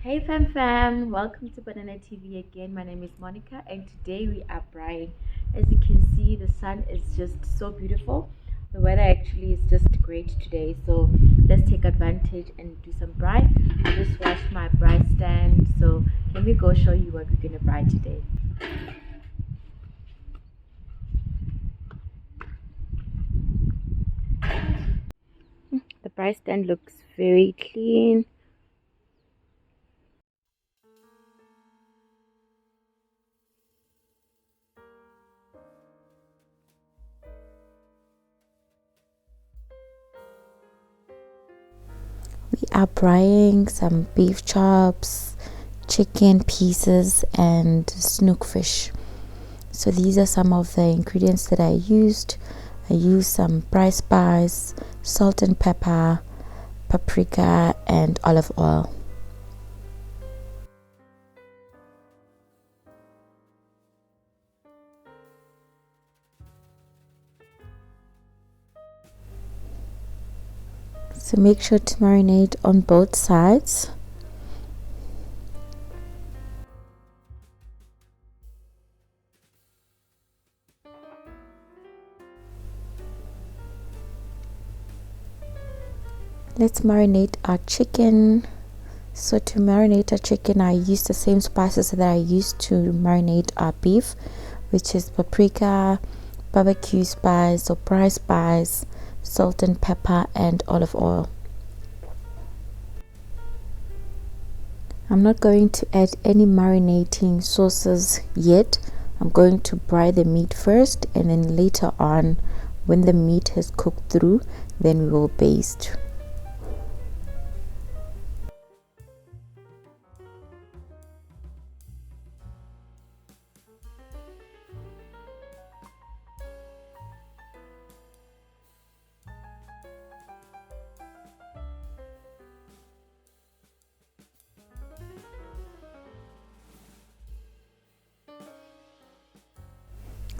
Hey fam, welcome to PananaTV again. My name is Monica and today we are braaiing. As you can see, the sun is just so beautiful. The weather actually is just great today, so let's take advantage and do some braai. I just washed my braai stand, so let me go show you what we're gonna braai today. The braai stand looks very clean. We are braaiing some beef chops, chicken pieces and snook fish. So these are some of the ingredients that I used. I used some braai spice, salt and pepper, paprika and olive oil. So make sure to marinate on both sides. Let's marinate our chicken. So to marinate our chicken, I used the same spices that I used to marinate our beef, which is paprika, barbecue spice or braai spice, salt and pepper and olive oil. I'm not going to add any marinating sauces yet. I'm going to braai the meat first, and then later on, when the meat has cooked through, then we will baste.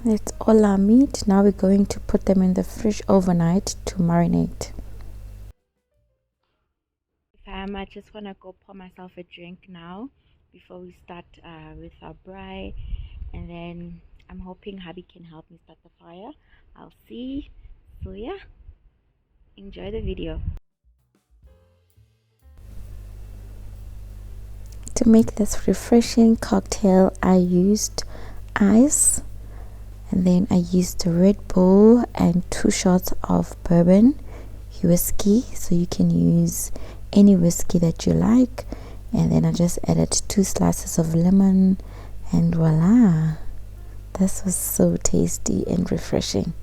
That's all our meat. Now we're going to put them in the fridge overnight to marinate. I just want to go pour myself a drink now before we start with our braai, and then I'm hoping hubby can help me start the fire. I'll see. So yeah, enjoy the video. To make this refreshing cocktail, I used ice, and then I used a Red Bull and 2 shots of bourbon whiskey, so you can use any whiskey that you like. And then I just added 2 slices of lemon, and voila, this was so tasty and refreshing.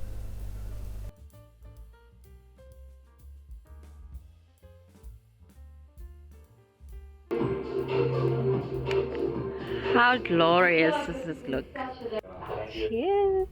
How glorious does this look? Cheers.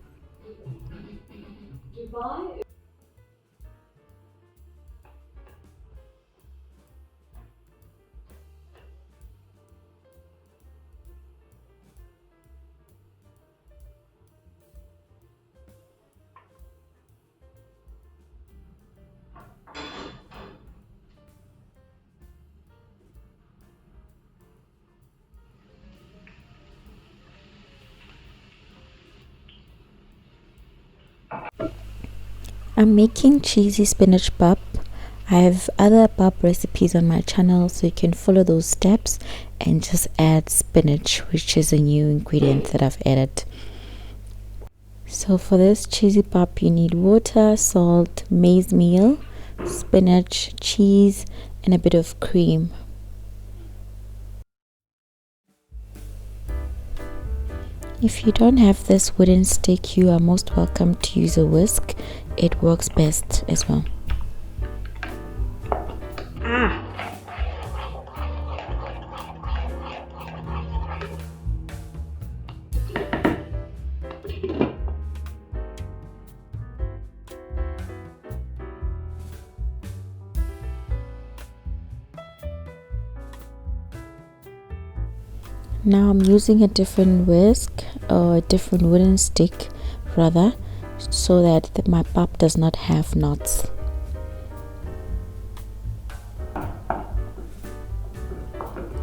I'm making cheesy spinach pap. I have other pap recipes on my channel, so you can follow those steps and just add spinach, which is a new ingredient that I've added. So for this cheesy pap, you need water, salt, maize meal, spinach, cheese and a bit of cream. If you don't have this wooden stick, you are most welcome to use a whisk. It works best as well. Now I'm using a different whisk, or a different wooden stick rather, so that my pap does not have knots.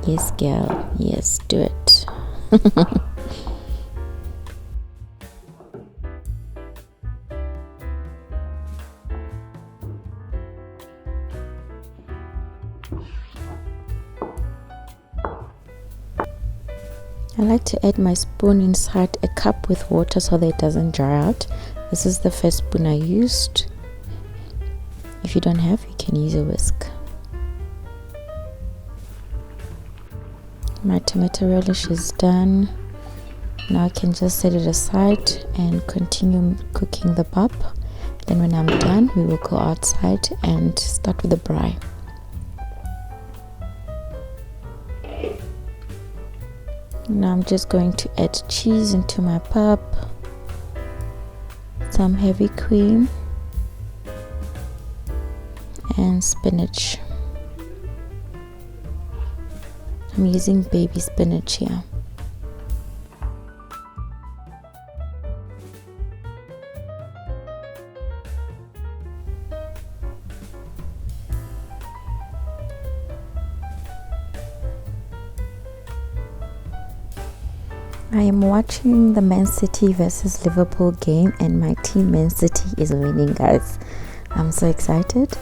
Yes, girl. Yes, do it. I like to add my spoon inside a cup with water so that it doesn't dry out. This is the first spoon I used. If you don't have, you can use a whisk. My tomato relish is done. Now I can just set it aside and continue cooking the pap. Then when I'm done, we will go outside and start with the braai. Now I'm just going to add cheese into my pap, some heavy cream, and spinach. I'm using baby spinach here. I am watching the Man City versus Liverpool game and my team Man City is winning, guys. I'm so excited.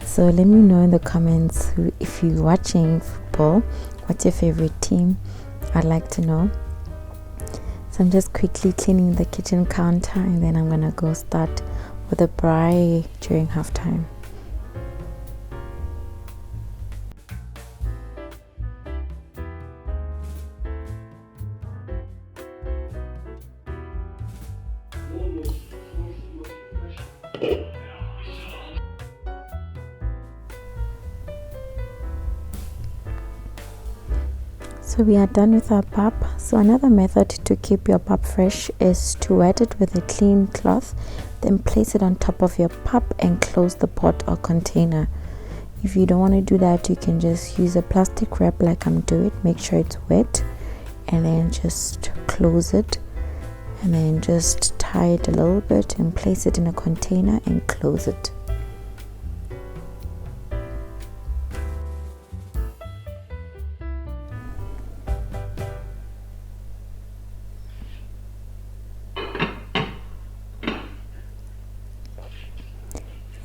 So let me know in the comments if you're watching football, what's your favorite team? I'd like to know. So I'm just quickly cleaning the kitchen counter and then I'm gonna go start with the braai during halftime. So we are done with our pap. So another method to keep your pap fresh is to wet it with a clean cloth, then place it on top of your pap and close the pot or container. If you don't want to do that, you can just use a plastic wrap like I'm doing. Make sure it's wet and then just close it and then just tie it a little bit and place it in a container and close it.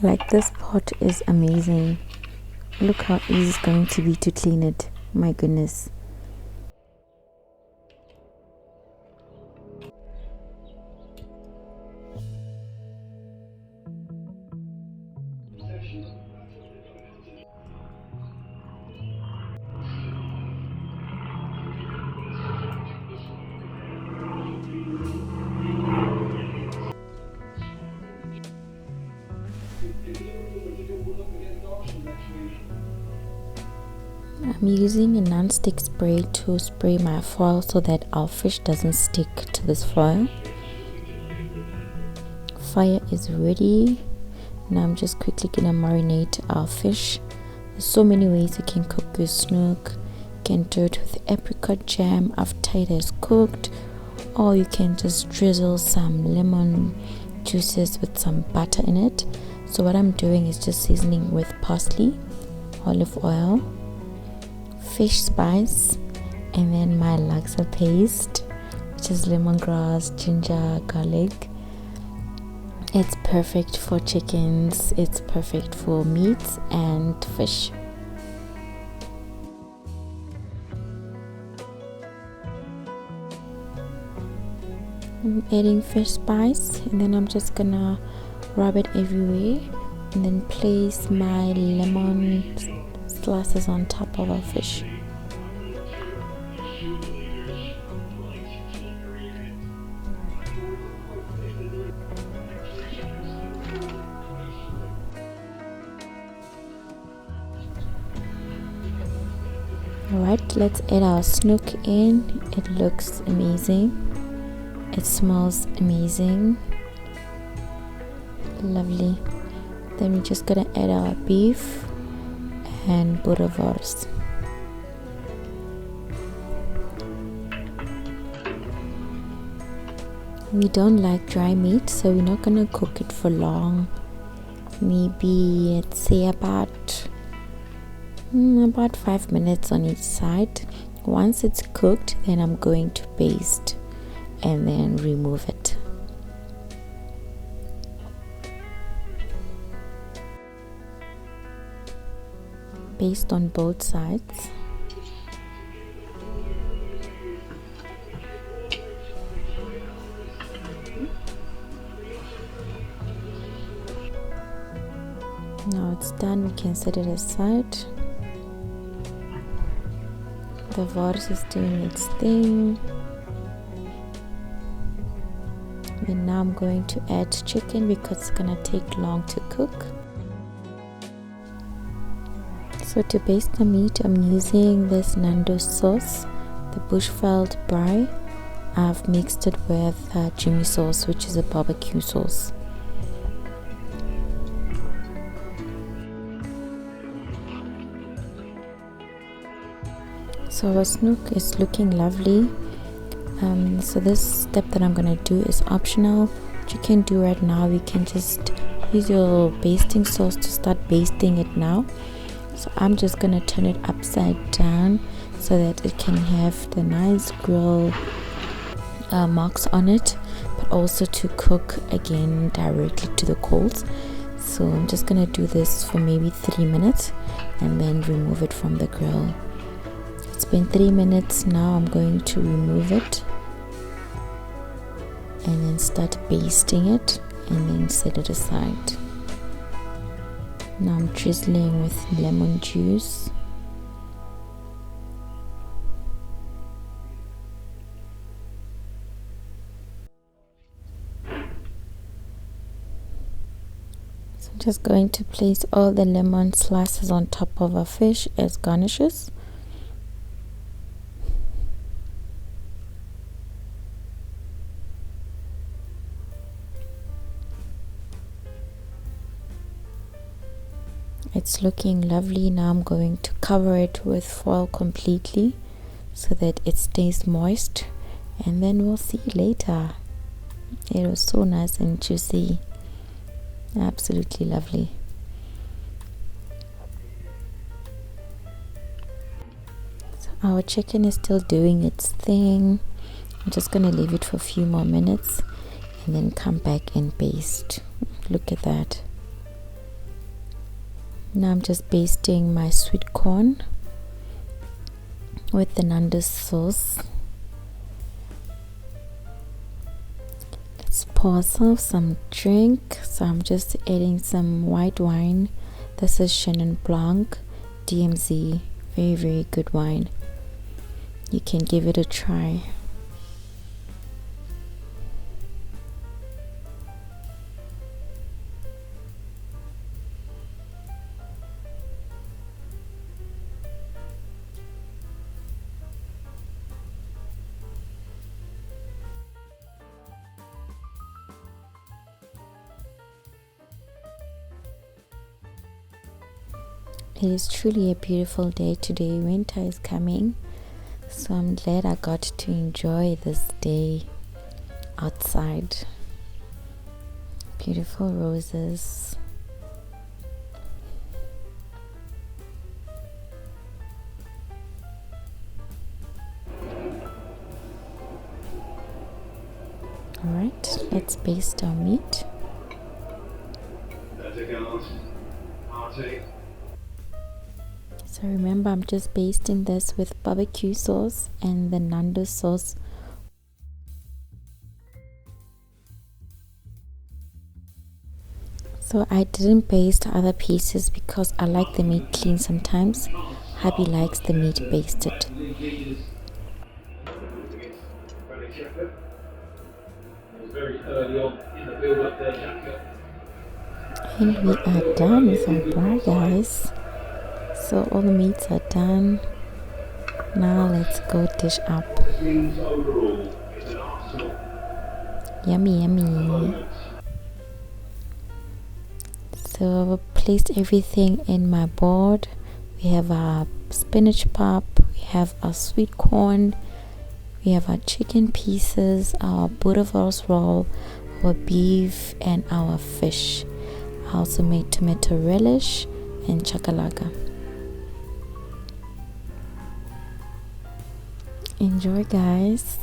Like, this pot is amazing. Look how easy it's going to be to clean it. My goodness. I'm using a non-stick spray to spray my foil so that our fish doesn't stick to this foil. Fire is ready. Now I'm just quickly gonna marinate our fish. There's so many ways you can cook your snook. You can do it with apricot jam after it is cooked, or you can just drizzle some lemon juices with some butter in it. So what I'm doing is just seasoning with parsley, olive oil, fish spice, and then my laksa paste, which is lemongrass, ginger, garlic. It's perfect for chickens, it's perfect for meats and fish. I'm adding fish spice and then I'm just gonna rub it everywhere and then place my lemon slices on top of our fish. Alright, let's add our snook in. It looks amazing. It smells amazing. Lovely. Then we're just gonna add our beef and boerewors. We don't like dry meat, so we're not gonna cook it for long. Maybe let's say about About 5 minutes on each side. Once it's cooked, then I'm going to baste and then remove it. Baste on both sides. Now it's done, we can set it aside. The vors is doing its thing. And now I'm going to add chicken because it's gonna take long to cook. So to baste the meat, I'm using this Nando's sauce, the Bushveld Braai. I've mixed it with Jimmy sauce, which is a barbecue sauce. So our snook is looking lovely. So this step that I'm gonna do is optional. What you can do right now, you can just use your basting sauce to start basting it now. So I'm just gonna turn it upside down so that it can have the nice grill marks on it, but also to cook again directly to the coals. So I'm just gonna do this for maybe 3 minutes and then remove it from the grill. It's been 3 minutes now. I'm going to remove it and then start basting it and then set it aside. Now I'm drizzling with lemon juice. So I'm just going to place all the lemon slices on top of our fish as garnishes. It's looking lovely. Now I'm going to cover it with foil completely so that it stays moist, and then we'll see later. It was so nice and juicy, absolutely lovely. So our chicken is still doing its thing. I'm just gonna leave it for a few more minutes and then come back and baste. Look at that. Now I'm just basting my sweet corn with the Nando's sauce. Let's pour ourselves some drink. So I'm just adding some white wine. This is Chenin Blanc DMZ. Very, very good wine. You can give it a try. It is truly a beautiful day today. Winter is coming, so I'm glad I got to enjoy this day outside. Beautiful roses. Alright, let's baste our meat. So remember, I'm just basting this with barbecue sauce and the Nando's sauce. So I didn't baste other pieces because I like the meat clean sometimes. Hubby likes the meat basted. And we are done with our braai, guys. So all the meats are done. Now let's go dish up. Yummy, yummy. So I've placed everything in my board. We have our spinach pap, we have our sweet corn, we have our chicken pieces, our boerewors roll, our beef, and our fish. I also made tomato relish and chakalaka. Enjoy, guys.